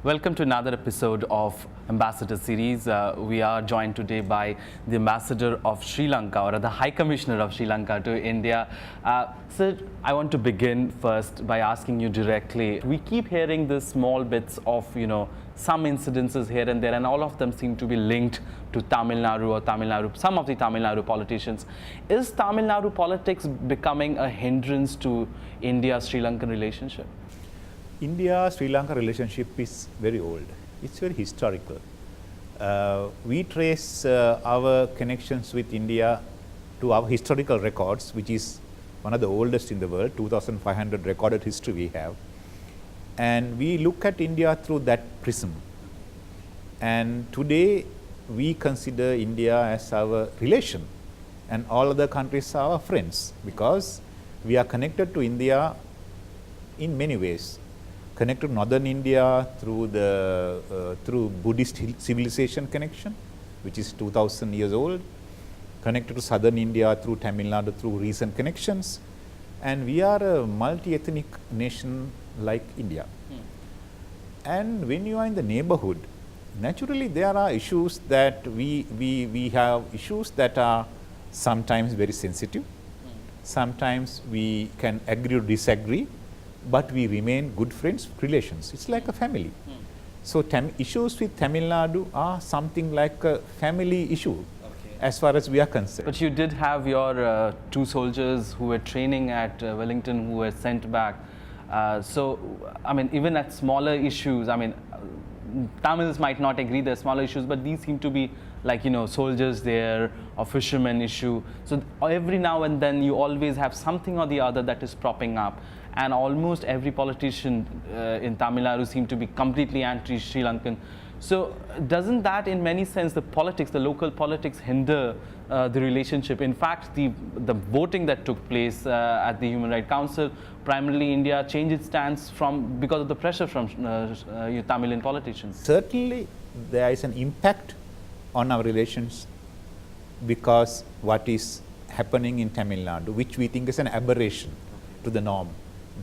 Welcome to another episode of Ambassador Series. We are joined today by the Ambassador of Sri Lanka, or the High Commissioner of Sri Lanka to India. Sir, I want to begin first by asking you directly. We keep hearing the small bits of, some incidences here and there, and all of them seem to be linked to Tamil Nadu, some of the Tamil Nadu politicians. Is Tamil Nadu politics becoming a hindrance to India-Sri Lankan relationship? India-Sri Lanka relationship is very old. It's very historical. We trace our connections with India to our historical records, which is one of the oldest in the world, 2,500 recorded history we have. And we look at India through that prism. And today, we consider India as our relation, and all other countries are our friends, because we are connected to India in many ways. Connected to northern India through through Buddhist civilization connection, which is 2,000 years old. Connected to southern India through Tamil Nadu through recent connections, and we are a multi-ethnic nation like India. And when you are in the neighborhood, naturally there are issues that we have issues that are sometimes very sensitive. Sometimes we can agree or disagree, but we remain good friends, relations. It's like a family. So issues with Tamil Nadu are something like a family issue, as far as we are concerned. But you did have your two soldiers who were training at Wellington who were sent back. So, I mean, even at smaller issues, I mean, Tamils might not agree they're smaller issues, but these seem to be like, soldiers there, or fishermen issue. So every now and then you always have something or the other that is propping up. And almost every politician in Tamil Nadu seem to be completely anti-Sri Lankan. So doesn't that in many sense the local politics hinder the relationship? In fact, the voting that took place at the Human Rights Council, primarily India changed its stance because of the pressure from Tamilian politicians. Certainly there is an impact on our relations because what is happening in Tamil Nadu, which we think is an aberration to the norm.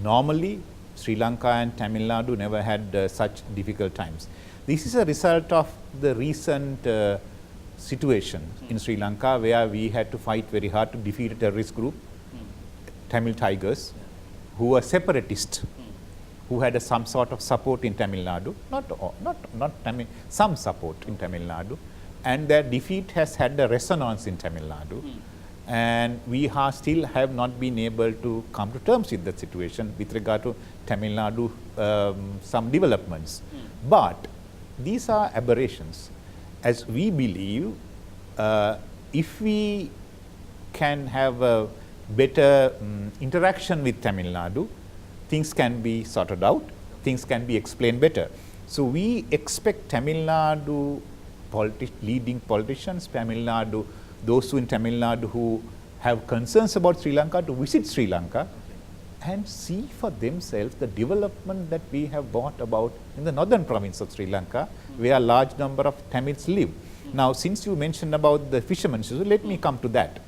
Normally, Sri Lanka and Tamil Nadu never had such difficult times. This is a result of the recent situation in Sri Lanka, where we had to fight very hard to defeat a terrorist group, Tamil Tigers, who were separatists, who had some sort of support in Tamil Nadu, not Tamil, some support in Tamil Nadu, and their defeat has had a resonance in Tamil Nadu. And we still have not been able to come to terms with that situation with regard to Tamil Nadu, some developments. But these are aberrations. As we believe, if we can have a better interaction with Tamil Nadu, things can be sorted out, things can be explained better. So we expect Tamil Nadu leading politicians, those who in Tamil Nadu who have concerns about Sri Lanka, to visit Sri Lanka and see for themselves the development that we have brought about in the northern province of Sri Lanka, where a large number of Tamils live. Now, since you mentioned about the fishermen's issue, let me come to that.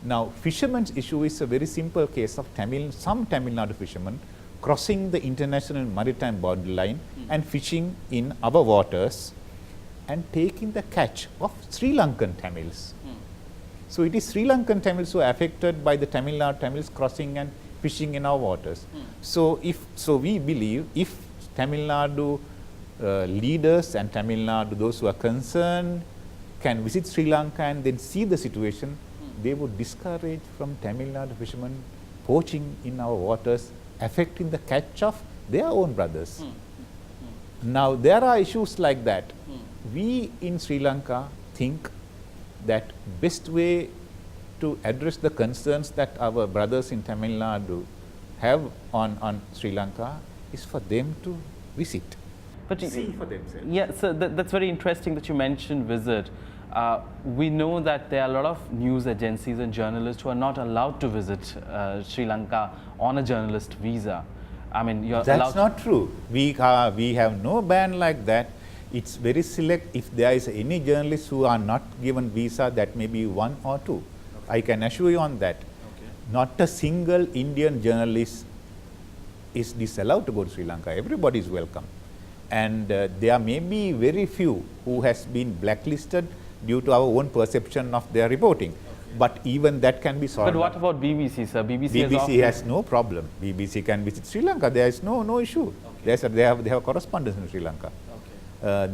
Now, fishermen's issue is a very simple case of some Tamil Nadu fishermen crossing the international maritime borderline and fishing in our waters and taking the catch of Sri Lankan Tamils. So it is Sri Lankan Tamils who are affected by the Tamil Nadu Tamils crossing and fishing in our waters. So we believe if Tamil Nadu leaders and Tamil Nadu, those who are concerned, can visit Sri Lanka and then see the situation, they would discourage from Tamil Nadu fishermen poaching in our waters, affecting the catch of their own brothers. Now there are issues like that. We in Sri Lanka think that best way to address the concerns that our brothers in Tamil Nadu have on Sri Lanka is for them to visit, see for themselves. Yeah, so that's very interesting that you mentioned visit. We know that there are a lot of news agencies and journalists who are not allowed to visit Sri Lanka on a journalist visa. I mean, that's not true. We have no ban like that. It's very select. If there is any journalists who are not given visa, that may be one or two. I can assure you on that. Not a single Indian journalist is disallowed to go to Sri Lanka. Everybody is welcome. And there may be very few who has been blacklisted due to our own perception of their reporting. But even that can be solved. But what about BBC, sir? BBC has no problem. BBC can visit Sri Lanka. There is no issue. Okay. They have correspondence in Sri Lanka. Okay.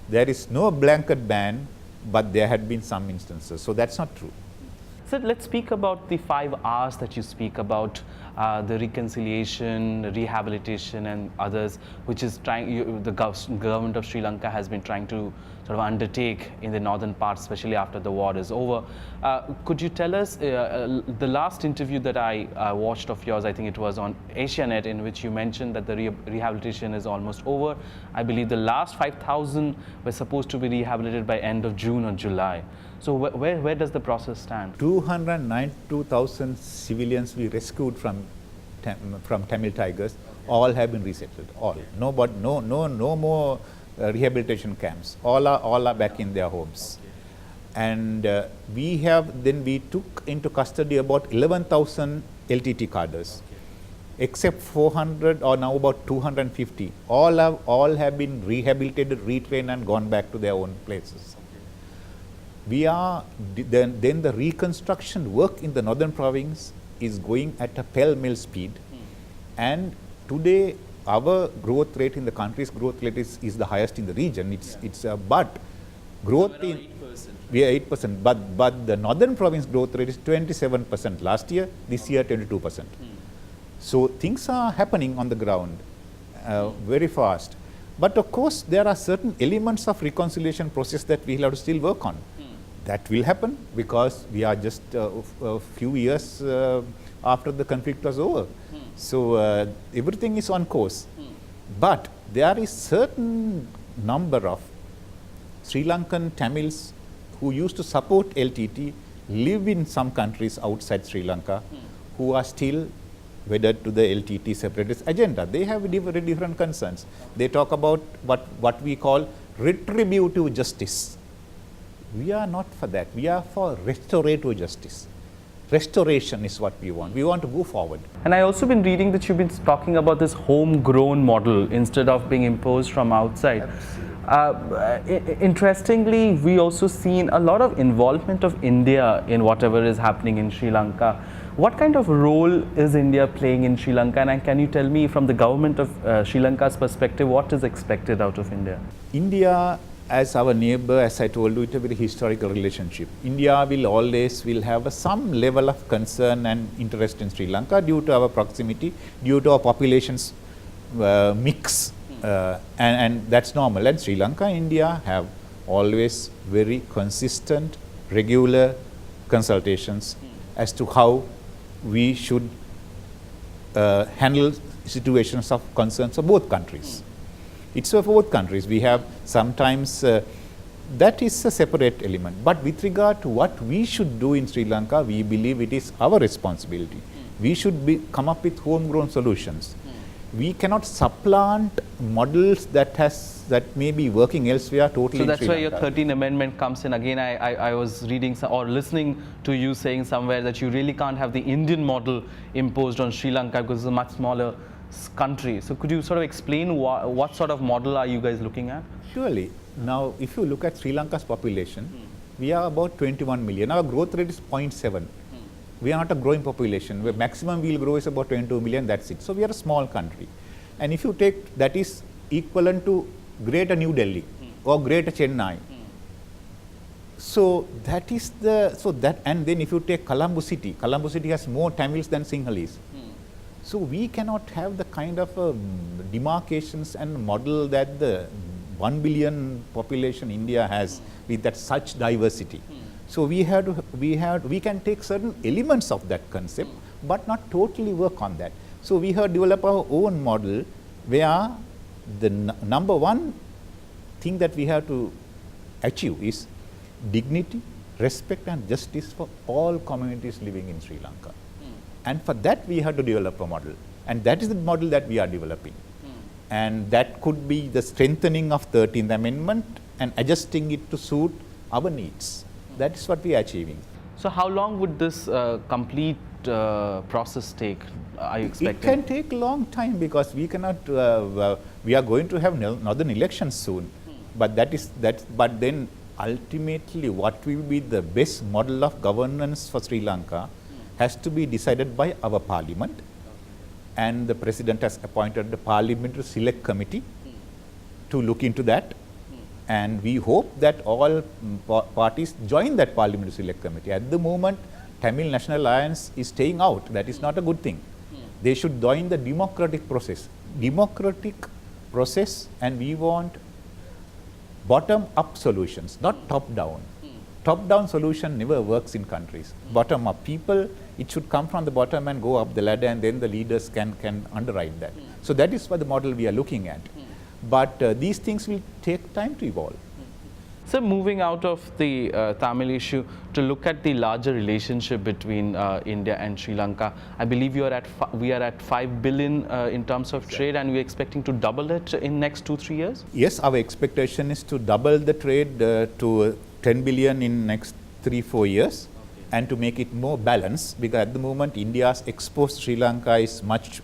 There is no blanket ban, but there had been some instances. So that's not true. So let's speak about the 5 R's that you speak about, the reconciliation, rehabilitation and others, which is the government of Sri Lanka has been trying to sort of undertake in the northern part, especially after the war is over. Could you tell us, the last interview that I watched of yours, I think it was on Asianet, in which you mentioned that the rehabilitation is almost over. I believe the last 5,000 were supposed to be rehabilitated by end of June or July. So where does the process stand? 292,000 civilians we rescued from Tamil Tigers, all have been resettled. All, no more rehabilitation camps. All are back in their homes. And we took into custody about 11,000 LTT cadres, except 400 or now about 250. All have been rehabilitated, retrained, and gone back to their own places. Then the reconstruction work in the northern province is going at a pell-mell speed, and today our growth rate in the country's growth rate is the highest in the region. But growth in 8%, but the northern province growth rate is 27% last year. This year 22%. So things are happening on the ground very fast. But of course, there are certain elements of reconciliation process that we will have to still work on. That will happen because we are just a few years after the conflict was over. So everything is on course. But there is certain number of Sri Lankan Tamils who used to support LTT, live in some countries outside Sri Lanka, who are still wedded to the LTT separatist agenda. They have different concerns. They talk about what we call retributive justice. We are not for that. We are for restorative justice. Restoration is what we want. We want to go forward. And I also been reading that you've been talking about this homegrown model instead of being imposed from outside. Interestingly, we also seen a lot of involvement of India in whatever is happening in Sri Lanka. What kind of role is India playing in Sri Lanka, and can you tell me from the government of Sri Lanka's perspective what is expected out of India? India, as our neighbor, as I told you, it's a very historical relationship. India will have some level of concern and interest in Sri Lanka due to our proximity, due to our population's mix, and that's normal. And Sri Lanka and India have always very consistent, regular consultations as to how we should handle situations of concerns of both countries. It's for both countries. We have sometimes, that is a separate element. But with regard to what we should do in Sri Lanka, we believe it is our responsibility. We should come up with homegrown solutions. We cannot supplant models that may be working elsewhere totally. So that's where your 13th Amendment comes in. Again, I was reading or listening to you saying somewhere that you really can't have the Indian model imposed on Sri Lanka because it's a much smaller country. So could you sort of explain what sort of model are you guys looking at? Surely. Now, if you look at Sri Lanka's population, we are about 21 million. Our growth rate is 0.7. We are not a growing population. The maximum we will grow is about 22 million, that's it. So we are a small country. And if you take, that is equivalent to Greater New Delhi or Greater Chennai. So that is and then if you take Colombo City has more Tamils than Sinhalese. So we cannot have the kind of demarcations and model that the 1 billion population India has with that such diversity. So we can take certain elements of that concept, but not totally work on that. So we have developed our own model where the number one thing that we have to achieve is dignity, respect and justice for all communities living in Sri Lanka. And for that we have to develop a model, and that is the model that we are developing. And that could be the strengthening of 13th Amendment and adjusting it to suit our needs. That is what we are achieving. So how long would this complete process take? Are you It expecting? can take a long time because we cannot. We are going to have northern elections soon, but But then ultimately, what will be the best model of governance for Sri Lanka has to be decided by our parliament, and the president has appointed the parliamentary select committee to look into that. And we hope that all parties join that parliamentary select committee. At the moment, Tamil National Alliance is staying out. That is not a good thing. They should join the democratic process. Democratic process, and we want bottom-up solutions, not top-down. Top-down solution never works in countries. Bottom-up, people, it should come from the bottom and go up the ladder, and then the leaders can underwrite that. So that is what the model we are looking at. But these things will take time to evolve. So moving out of the Tamil issue to look at the larger relationship between India and Sri Lanka, I believe we are at 5 billion in terms of trade, and we're expecting to double it in next 2-3 years? Yes, our expectation is to double the trade to 10 billion in next 3-4 years, and to make it more balanced, because at the moment India's exports to Sri Lanka is much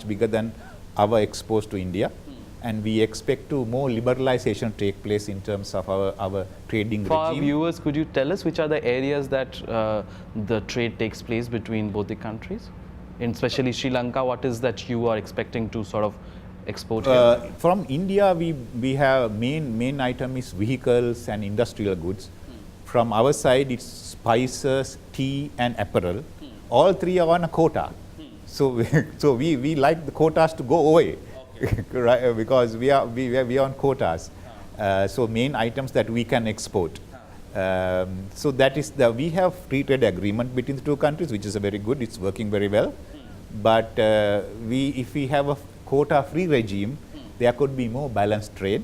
bigger than our exports to India. And we expect to more liberalization take place in terms of our trading regime. For our viewers, could you tell us which are the areas that the trade takes place between both the countries? In especially Sri Lanka, what is that you are expecting to sort of export here? From India, we have main item is vehicles and industrial goods. From our side, it's spices, tea and apparel. All three are on a quota. So we like the quotas to go away. Right, because we are on quotas, so main items that we can export. So that is we have free trade agreement between the two countries, which is a very good. It's working very well. But if we have a quota-free regime, there could be more balanced trade,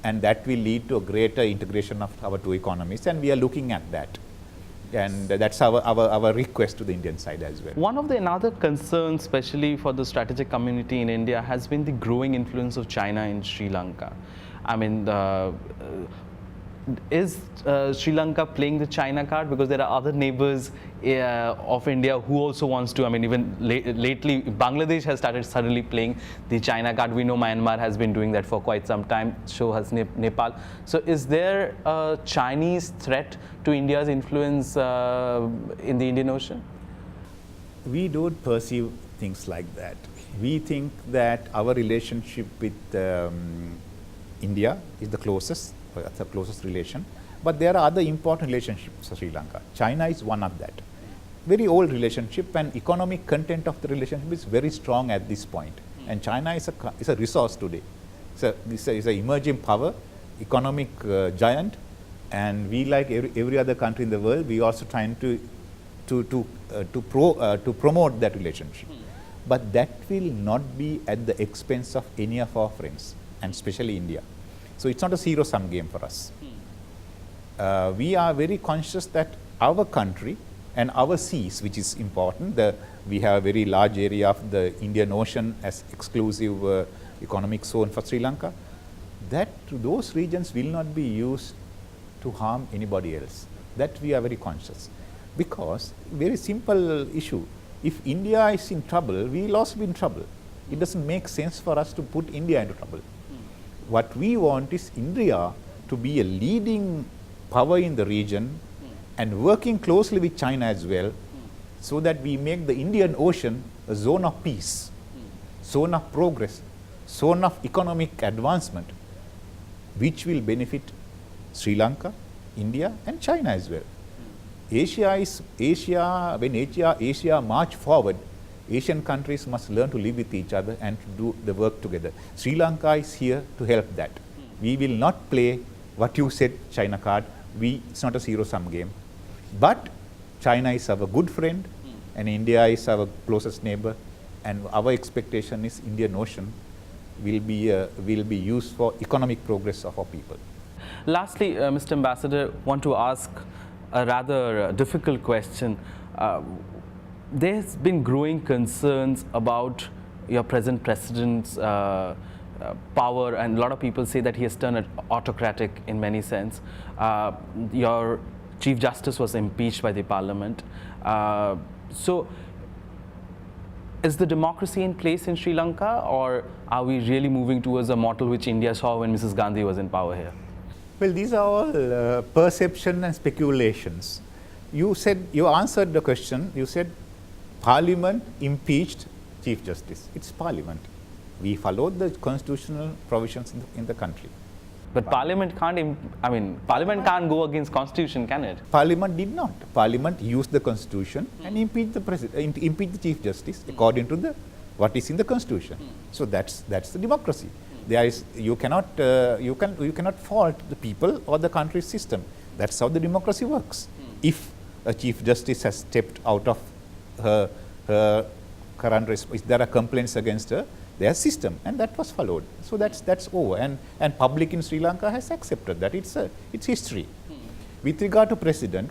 and that will lead to a greater integration of our two economies. And we are looking at that. And that's our request to the Indian side as well. One of the another concerns, especially for the strategic community in India, has been the growing influence of China in Sri Lanka. I mean, is Sri Lanka playing the China card? Because there are other neighbors of India who also wants to, I mean, even lately Bangladesh has started suddenly playing the China card. We know Myanmar has been doing that for quite some time, so has Nepal. So is there a Chinese threat to India's influence in the Indian Ocean? We don't perceive things like that. We think that our relationship with India is the closest relation, but there are other important relationships for Sri Lanka. China is one of that. Very old relationship, and economic content of the relationship is very strong at this point. And China is a resource today. It's an emerging power, economic giant, and we, like every other country in the world, we also trying to promote that relationship. But that will not be at the expense of any of our friends, and especially India. So it's not a zero-sum game for us. We are very conscious that our country and our seas, which is important, we have a very large area of the Indian Ocean as exclusive economic zone for Sri Lanka, that those regions will not be used to harm anybody else. That we are very conscious. Because, very simple issue, if India is in trouble, we will also be in trouble. It doesn't make sense for us to put India into trouble. What we want is India to be a leading power in the region and working closely with China as well, so that we make the Indian Ocean a zone of peace, zone of progress, zone of economic advancement, which will benefit Sri Lanka, India and China as well. When Asia march forward, Asian countries must learn to live with each other and to do the work together. Sri Lanka is here to help that. We will not play what you said, China card. It's not a zero-sum game. But China is our good friend, and India is our closest neighbor, and our expectation is Indian Ocean will be used for economic progress of our people. Lastly, Mr. Ambassador, want to ask a rather difficult question. There's been growing concerns about your present president's power, and a lot of people say that he has turned autocratic in many sense. Your Chief Justice was impeached by the Parliament. So, is the democracy in place in Sri Lanka, or are we really moving towards a model which India saw when Mrs. Gandhi was in power here? Well, these are all perception and speculations. You answered the question, you said Parliament impeached Chief Justice. It's Parliament. We followed the constitutional provisions in the country. But Parliament can't, Parliament can't go against Constitution, can it? Parliament did not. Parliament used the Constitution and impeached the President, impeached the Chief Justice according to what is in the Constitution. So that's the democracy. There is, you cannot fault the people or the country's system. That's how the democracy works. If a Chief Justice has stepped out of her current, if there are complaints against her, their system, and that was followed. So that's over, and public in Sri Lanka has accepted that. It's history. With regard to President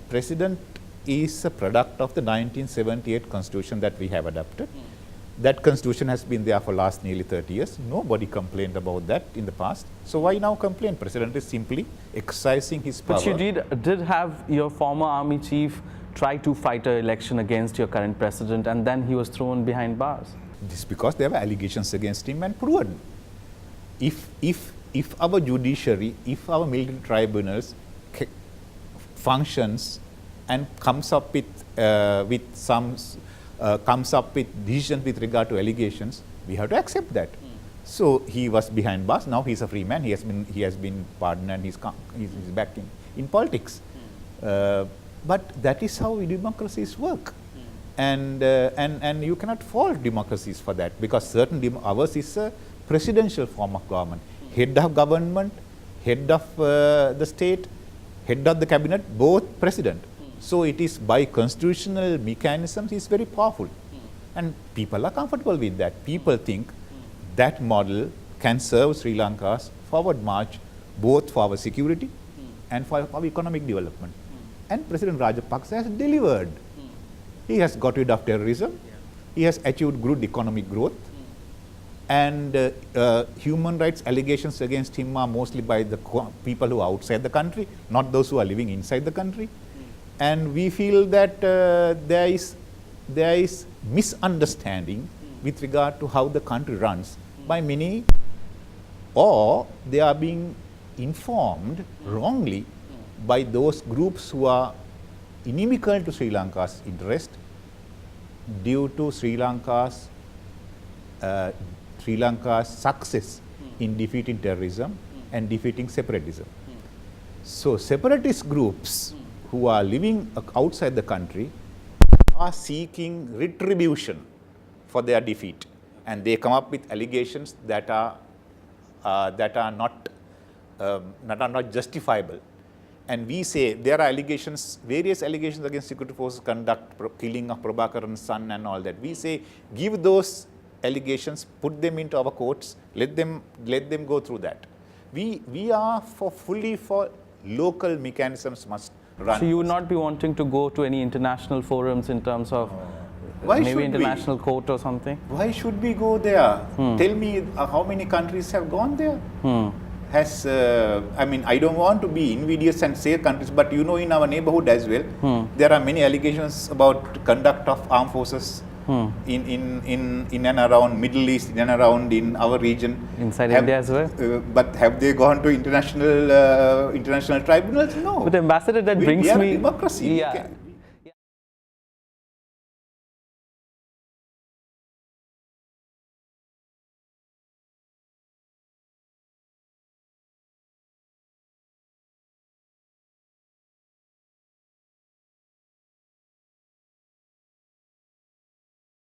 is a product of the 1978 Constitution that we have adopted. That Constitution has been there for last nearly 30 years. Nobody complained about that in the past. So why now complain? President is simply exercising his power. But you did have your former army chief try to fight an election against your current president, and then he was thrown behind bars. This is because there were allegations against him and proven. If our judiciary, if our military tribunals functions and comes up with decisions with regard to allegations, we have to accept that. So he was behind bars. Now he's a free man. He has been pardoned and he's back in politics. But that is how democracies work. And you cannot fault democracies for that, because ours is a presidential form of government. Head of government, head of the state, head of the cabinet, both president. So it is by constitutional mechanisms is very powerful. And people are comfortable with that. People think that model can serve Sri Lanka's forward march, both for our security and for our economic development. And President Rajapaksa has delivered. He has got rid of terrorism. He has achieved good economic growth. And human rights allegations against him are mostly by the people who are outside the country, not those who are living inside the country. And we feel that there is misunderstanding with regard to how the country runs by many, or they are being informed wrongly by those groups who are inimical to Sri Lanka's interest due to Sri Lanka's success in defeating terrorism and defeating separatism. So separatist groups who are living outside the country are seeking retribution for their defeat, and they come up with allegations that are not justifiable. And we say there are allegations, various allegations against security forces killing of Prabhakaran's son and all that. We say give those allegations, put them into our courts, let them go through that. We are fully for local mechanisms must run. So you would not be wanting to go to any international forums in terms of maybe international court or something? Why should we go there? Tell me how many countries have gone there? I don't want to be invidious and say countries, but in our neighborhood as well, there are many allegations about conduct of armed forces in and around Middle East, in and around in our region. Inside India as well? But have they gone to international tribunals? No. But Ambassador, that brings we are me... a democracy. Yeah.